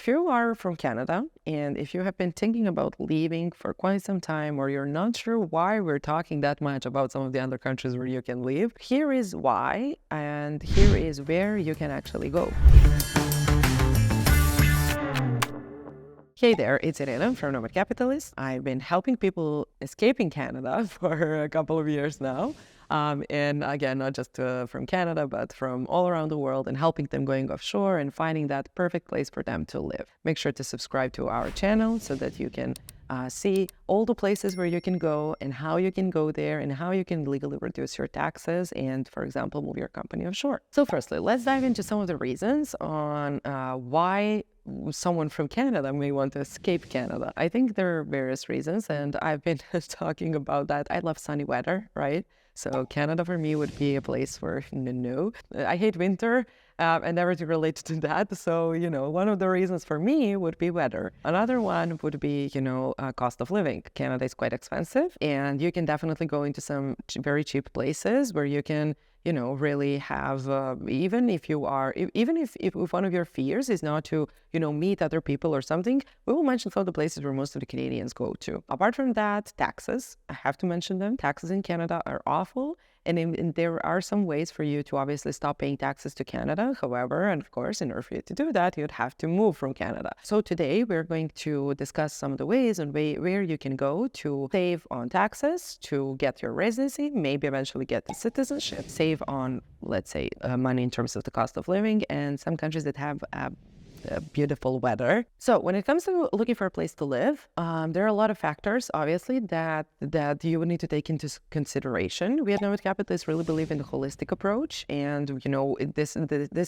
if you are from Canada and if you have been thinking about leaving for quite some time, or you're not sure why we're talking that much about some of the other countries where you can live, here is why, and here is where you can actually go. Hey there, it's Irena from Nomad Capitalist. I've been helping people escaping Canada for a couple of years now. And again, not just from Canada, but from all around the world, and helping them going offshore and finding that perfect place for them to live. Make sure to subscribe to our channel so that you can see all the places where you can go and how you can go there and how you can legally reduce your taxes and, for example, move your company offshore. So firstly, let's dive into some of the reasons on why someone from Canada may want to escape Canada. I think there are various reasons, and I've been talking about that. I love sunny weather, right? So Canada for me would be a place where, no. I hate winter and everything related to that. So, one of the reasons for me would be weather. Another one would be, cost of living. Canada is quite expensive, and you can definitely go into some very cheap places where you can really have, even if one of your fears is not to, meet other people or something, we will mention some of the places where most of the Canadians go to. Apart from that, taxes, I have to mention them. Taxes in Canada are awful. And there are some ways for you to obviously stop paying taxes to Canada. However, and of course, in order for you to do that, you'd have to move from Canada. So today we're going to discuss some of the ways and where you can go to save on taxes, to get your residency, maybe eventually get the citizenship, save on, let's say, money in terms of the cost of living, and some countries that have beautiful weather. So when it comes to looking for a place to live, there are a lot of factors, obviously, that you would need to take into consideration. We at Nomad Capitalists really believe in the holistic approach, and this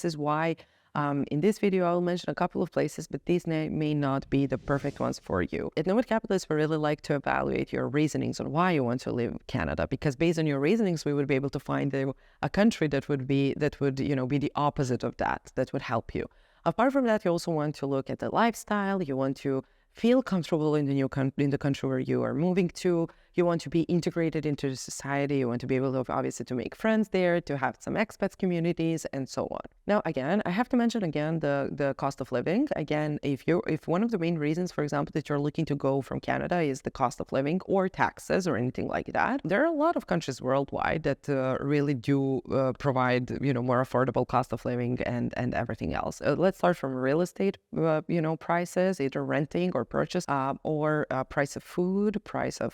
is why in this video I'll mention a couple of places, but these may not be the perfect ones for you. At Nomad Capitalists, we really like to evaluate your reasonings on why you want to live in Canada, because based on your reasonings, we would be able to find a country that would be the opposite of that would help you. Apart from that, you also want to look at the lifestyle. You want to feel comfortable in the country where you are moving to. You want to be integrated into the society. You want to be able to, obviously, to make friends there, to have some expats communities, and so on. Now, again, I have to mention again the cost of living. Again, if one of the main reasons, for example, that you're looking to go from Canada is the cost of living or taxes or anything like that, there are a lot of countries worldwide that really do provide more affordable cost of living and everything else. Let's start from real estate prices, either renting or purchase, or price of food, price of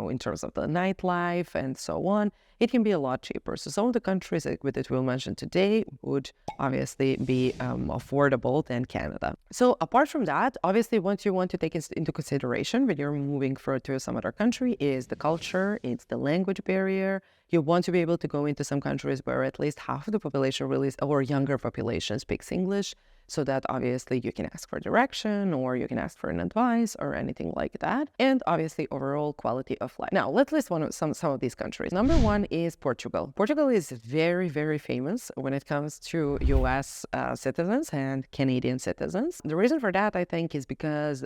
in terms of the nightlife and so on. It can be a lot cheaper. So some of the countries that we'll mention today would obviously be affordable than Canada. So apart from that, obviously, what you want to take into consideration when you're moving to some other country is the culture, it's the language barrier. You want to be able to go into some countries where at least half of the population or younger population speaks English, so that obviously you can ask for direction or you can ask for an advice or anything like that. And obviously overall quality of life. Now let's list some of these countries. Number one is Portugal. Portugal is very, very famous when it comes to US citizens and Canadian citizens. The reason for that, I think, is because,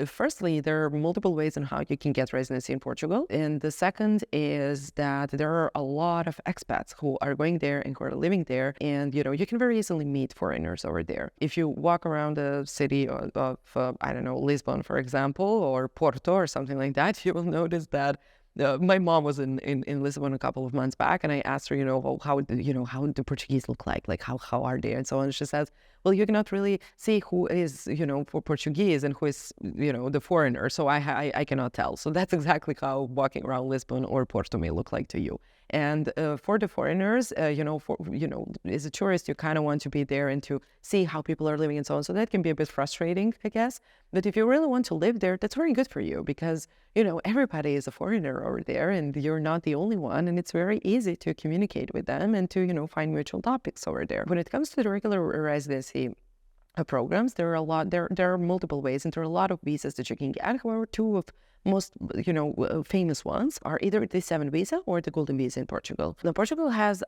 firstly, there are multiple ways on how you can get residency in Portugal. And the second is that there are a lot of expats who are going there and who are living there. And, you can very easily meet foreigners over there. If you walk around the city of Lisbon, for example, or Porto or something like that, you will notice that my mom was in Lisbon a couple of months back, and I asked her, how do Portuguese look like how are they, and so on. And she says, well, you cannot really see who is, for Portuguese and who is, the foreigner. So I cannot tell. So that's exactly how walking around Lisbon or Porto may look like to you. And for the foreigners, as a tourist, you kind of want to be there and to see how people are living and so on. So that can be a bit frustrating, I guess. But if you really want to live there, that's very good for you because, everybody is a foreigner over there and you're not the only one. And it's very easy to communicate with them and to, find mutual topics over there. When it comes to the regular residency programs, there are multiple ways, and there are a lot of visas that you can get. However, two of most famous ones are either the D7 visa or the Golden Visa in Portugal. Now, Portugal has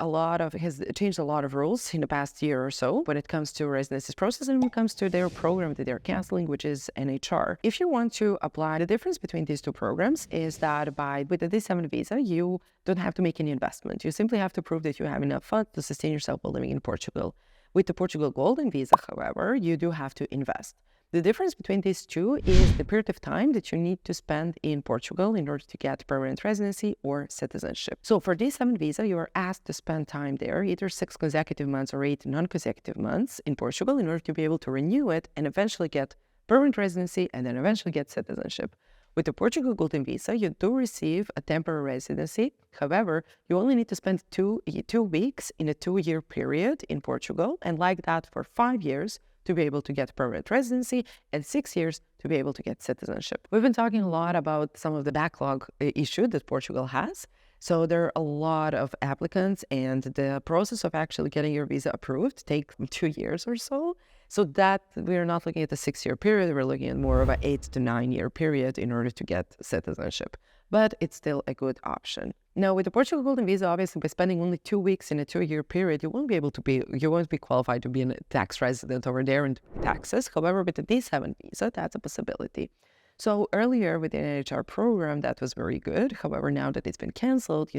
changed a lot of rules in the past year or so when it comes to residency process and when it comes to their program that they're canceling, which is NHR. If you want to apply, the difference between these two programs is that with the D7 visa, you don't have to make any investment. You simply have to prove that you have enough funds to sustain yourself while living in Portugal. With the Portugal Golden Visa, however, you do have to invest. The difference between these two is the period of time that you need to spend in Portugal in order to get permanent residency or citizenship. So for D7 visa, you are asked to spend time there, either 6 consecutive months or 8 non-consecutive months in Portugal in order to be able to renew it and eventually get permanent residency and then eventually get citizenship. With the Portugal Golden Visa, you do receive a temporary residency. However, you only need to spend two weeks in a 2-year period in Portugal, and like that for 5 years to be able to get permanent residency and 6 years to be able to get citizenship. We've been talking a lot about some of the backlog issue that Portugal has. So there are a lot of applicants, and the process of actually getting your visa approved takes 2 years or so. So that we're not looking at a 6-year period, we're looking at more of an 8 to 9-year period in order to get citizenship. But it's still a good option. Now, with the Portugal Golden Visa, obviously, by spending only 2 weeks in a 2-year period, you won't be qualified to be a tax resident over there and pay taxes. However, with the D7 visa, that's a possibility. So earlier with the NHR program, that was very good. However, now that it's been canceled,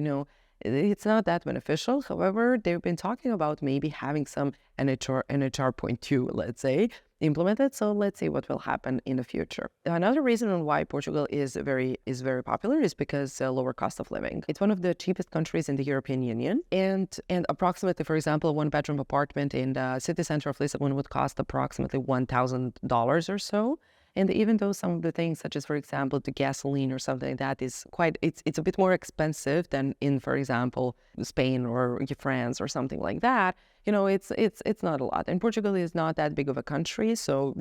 it's not that beneficial. However, they've been talking about maybe having some NHR point 2, let's say, implemented. So let's see what will happen in the future. Another reason on why Portugal is very popular is because lower cost of living. It's one of the cheapest countries in the European Union, and approximately, for example, 1-bedroom apartment in the city center of Lisbon would cost approximately $1,000 or so. And even though some of the things, such as, for example, the gasoline or something like that, is it's a bit more expensive than in, for example, Spain or France or something like that, it's not a lot. And Portugal is not that big of a country, so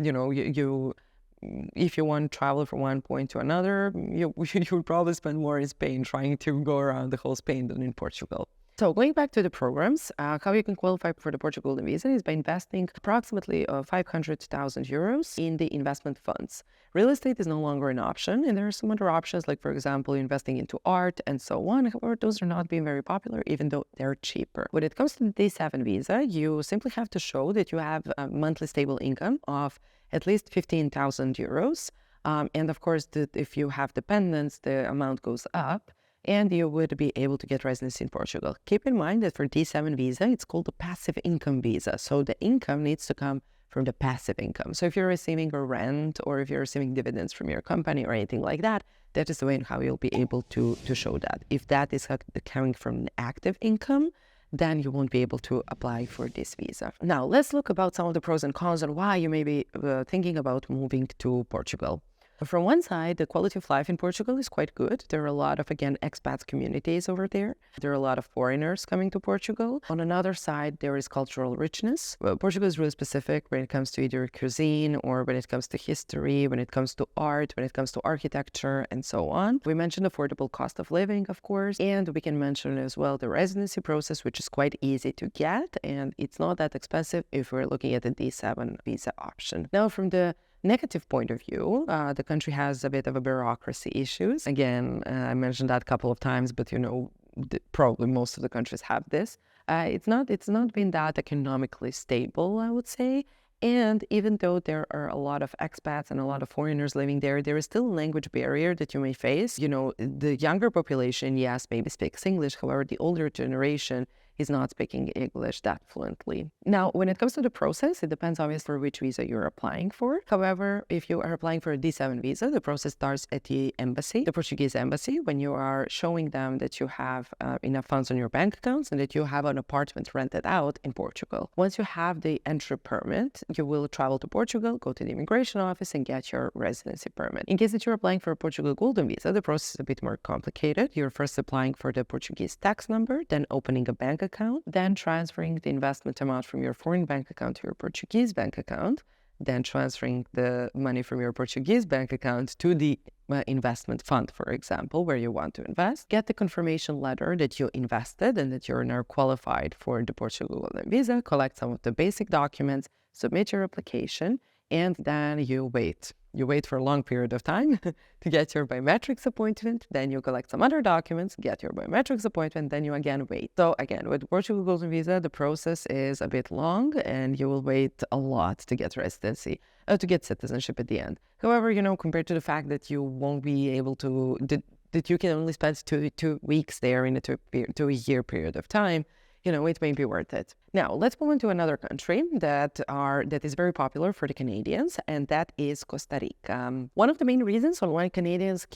if you want to travel from one point to another, you would probably spend more in Spain trying to go around the whole Spain than in Portugal. So going back to the programs, how you can qualify for the Portugal Golden Visa is by investing approximately 500,000 euros in the investment funds. Real estate is no longer an option, and there are some other options, like, for example, investing into art and so on. However, those are not being very popular, even though they're cheaper. When it comes to the D7 visa, you simply have to show that you have a monthly stable income of at least 15,000 euros. And of course, if you have dependents, the amount goes up, and you would be able to get residency in Portugal. Keep in mind that for D7 visa, it's called a passive income visa. So the income needs to come from the passive income. So if you're receiving a rent or if you're receiving dividends from your company or anything like that, that is the way in how you'll be able to show that. If that is coming from an active income, then you won't be able to apply for this visa. Now, let's look about some of the pros and cons and why you may be thinking about moving to Portugal. From one side, the quality of life in Portugal is quite good. There are a lot of, again, expat communities over there. There are a lot of foreigners coming to Portugal. On another side, there is cultural richness. Portugal is really specific when it comes to either cuisine or when it comes to history, when it comes to art, when it comes to architecture, and so on. We mentioned affordable cost of living, of course, and we can mention as well the residency process, which is quite easy to get, and it's not that expensive if we're looking at the D7 visa option. Now, from the negative point of view, the country has a bit of a bureaucracy issues. Again, I mentioned that a couple of times, but probably most of the countries have this. It's not been that economically stable, I would say. And even though there are a lot of expats and a lot of foreigners living there, there is still a language barrier that you may face. The younger population, yes, maybe speaks English. However, the older generation is not speaking English that fluently. Now, when it comes to the process, it depends obviously for which visa you're applying for. However, if you are applying for a D7 visa, the process starts at the embassy, the Portuguese embassy, when you are showing them that you have enough funds on your bank accounts and that you have an apartment rented out in Portugal. Once you have the entry permit, you will travel to Portugal, go to the immigration office and get your residency permit. In case that you're applying for a Portugal Golden Visa, the process is a bit more complicated. You're first applying for the Portuguese tax number, then opening a bank account, then transferring the investment amount from your foreign bank account to your Portuguese bank account, then transferring the money from your Portuguese bank account to the investment fund, for example, where you want to invest. Get the confirmation letter that you invested and that you're now qualified for the Portugal Golden Visa, collect some of the basic documents, submit your application, and then you wait. You wait for a long period of time to get your biometrics appointment, then you collect some other documents, get your biometrics appointment, then you again wait. So again, with Portugal Golden Visa, the process is a bit long and you will wait a lot to get residency, to get citizenship at the end. However, compared to the fact that you won't be able to, that you can only spend two weeks there in a 2-year period of time, it may be worth it. Now, let's move on to another country that is very popular for the Canadians, and that is Costa Rica. One of the main reasons on why Canadians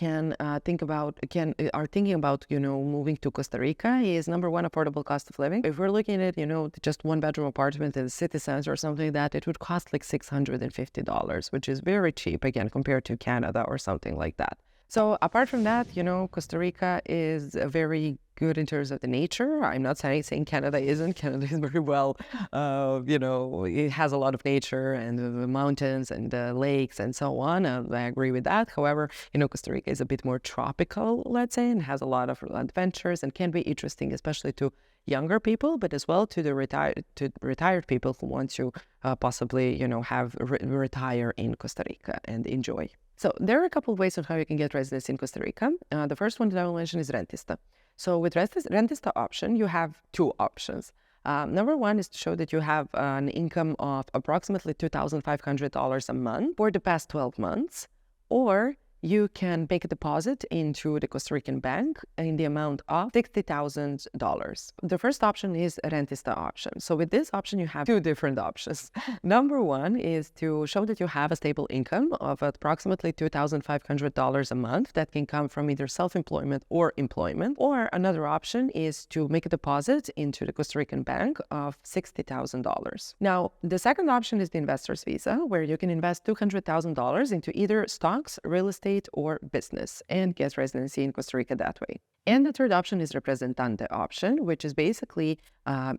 are thinking about, moving to Costa Rica is, number one, affordable cost of living. If we're looking at, just one bedroom apartment in the city center or something like that, it would cost like $650, which is very cheap, again, compared to Canada or something like that. So apart from that, Costa Rica is very good in terms of the nature. I'm not saying Canada isn't. Canada is very well, it has a lot of nature and the mountains and the lakes and so on. I agree with that. However, Costa Rica is a bit more tropical, let's say, and has a lot of adventures and can be interesting, especially to younger people, but as well to the retired people who want to possibly, retire in Costa Rica and enjoy. So there are a couple of ways on how you can get residency in Costa Rica. The first one that I will mention is Rentista. So with Rentista option, you have two options. Number one is to show that you have an income of approximately $2,500 a month for the past 12 months, or you can make a deposit into the Costa Rican bank in the amount of $60,000. The first option is a Rentista option. So with this option, you have two different options. Number one is to show that you have a stable income of approximately $2,500 a month that can come from either self-employment or employment. Or another option is to make a deposit into the Costa Rican bank of $60,000. Now, the second option is the investor's visa, where you can invest $200,000 into either stocks, real estate, or business and get residency in Costa Rica that way. And the third option is Representante option, which is basically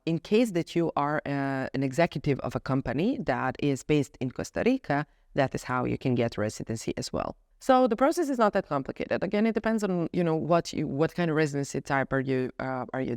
in case that you are an executive of a company that is based in Costa Rica, that is how you can get residency as well. So the process is not that complicated. Again, it depends on what kind of residency type are you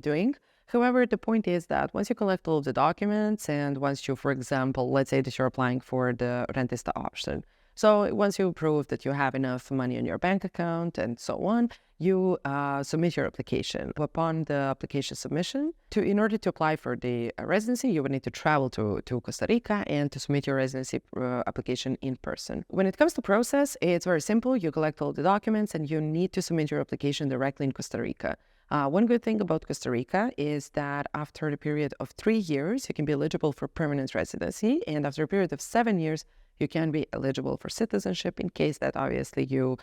doing. However, the point is that once you collect all of the documents and once you, for example, let's say that you're applying for the Rentista option. So once you prove that you have enough money in your bank account and so on, you submit your application. Upon the application submission, in order to apply for the residency, you would need to travel to Costa Rica and to submit your residency application in person. When it comes to process, it's very simple. You collect all the documents and you need to submit your application directly in Costa Rica. One good thing about Costa Rica is that after the period of 3 years, you can be eligible for permanent residency. And after a period of 7 years, you can be eligible for citizenship in case that obviously you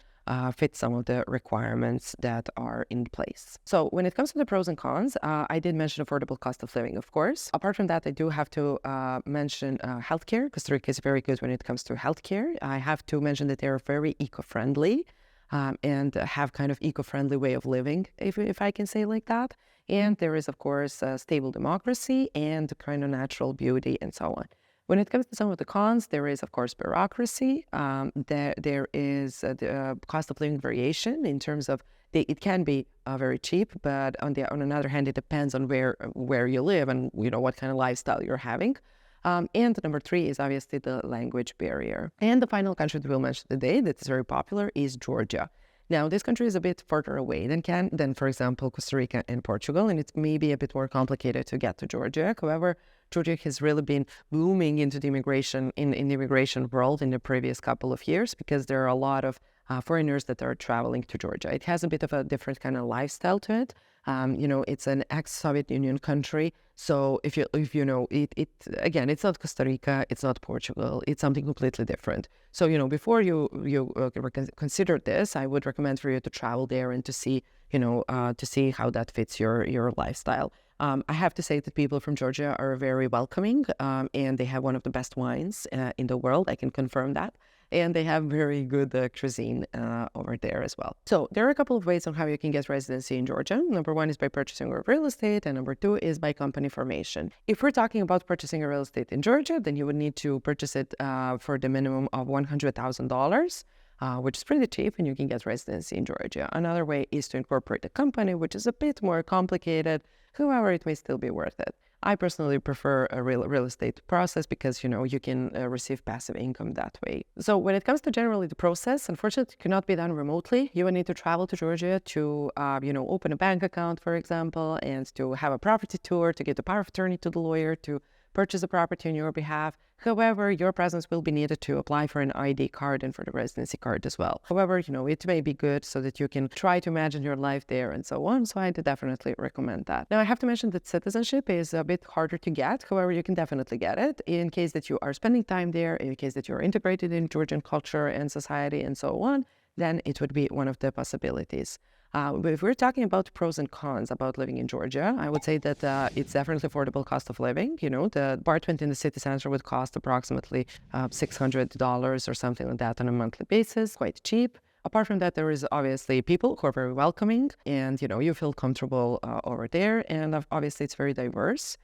fit some of the requirements that are in place. So when it comes to the pros and cons, I did mention affordable cost of living, of course. Apart from that, I do have to mention healthcare. Costa Rica is very good when it comes to healthcare. I have to mention that they're very eco-friendly and have kind of eco-friendly way of living, if I can say like that. And there is, of course, a stable democracy and kind of natural beauty and so on. When it comes to some of the cons, there is, of course, bureaucracy. There is the cost of living variation in terms of it can be very cheap, but on another hand, it depends on where you live and what kind of lifestyle you're having. And number 3 is obviously the language barrier. And the final country that we'll mention today that is very popular is Georgia. Now, this country is a bit further away than, for example, Costa Rica and Portugal, and it's maybe a bit more complicated to get to Georgia. However, Georgia has really been booming into the immigration world in the previous couple of years because there are a lot of foreigners that are traveling to Georgia. It has a bit of a different kind of lifestyle to it. It's an ex-Soviet Union country. So if you know, again, it's not Costa Rica, it's not Portugal, it's something completely different. So, before you consider this, I would recommend for you to travel there and to see how that fits your lifestyle. I have to say that people from Georgia are very welcoming, and they have one of the best wines in the world. I can confirm that. And they have very good cuisine over there as well. So there are a couple of ways on how you can get residency in Georgia. Number 1 is by purchasing a real estate, and number 2 is by company formation. If we're talking about purchasing a real estate in Georgia, then you would need to purchase it for the minimum of $100,000. Which is pretty cheap, and you can get residency in Georgia. Another way is to incorporate a company, which is a bit more complicated. However, it may still be worth it. I personally prefer a real estate process because, you can receive passive income that way. So when it comes to generally the process, unfortunately, it cannot be done remotely. You will need to travel to Georgia to, open a bank account, for example, and to have a property tour, to get the power of attorney to the lawyer, to purchase a property on your behalf. However, your presence will be needed to apply for an ID card and for the residency card as well. However, it may be good so that you can try to imagine your life there and so on. So I definitely recommend that. Now, I have to mention that citizenship is a bit harder to get. However, you can definitely get it in case that you are spending time there, in case that you're integrated in Georgian culture and society and so on, then it would be one of the possibilities. If we're talking about pros and cons about living in Georgia, I would say that it's definitely affordable cost of living. The apartment in the city center would cost approximately $600 or something like that on a monthly basis, quite cheap. Apart from that, there is obviously people who are very welcoming and, you feel comfortable over there. And obviously, it's very diverse.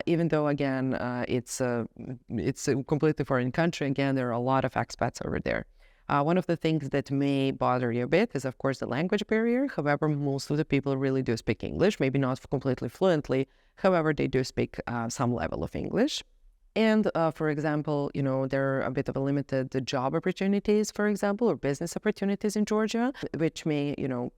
Even though, again, it's a completely foreign country, again, there are a lot of expats over there. One of the things that may bother you a bit is, of course, the language barrier. However, most of the people really do speak English, maybe not completely fluently. However, they do speak some level of English. And for example, there are a bit of a limited job opportunities, for example, or business opportunities in Georgia, which may,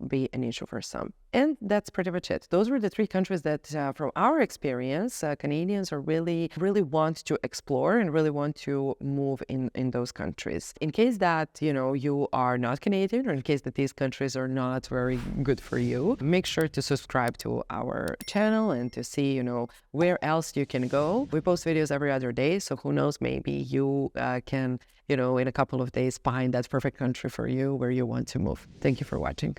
be an issue for some. And that's pretty much it. Those were the three countries that, from our experience, Canadians are really want to explore and really want to move in those countries. In case that, you are not Canadian, or in case that these countries are not very good for you, make sure to subscribe to our channel and to see, where else you can go. We post videos every other day, so who knows, maybe you can, in a couple of days find that perfect country for you where you want to move. Thank you for watching.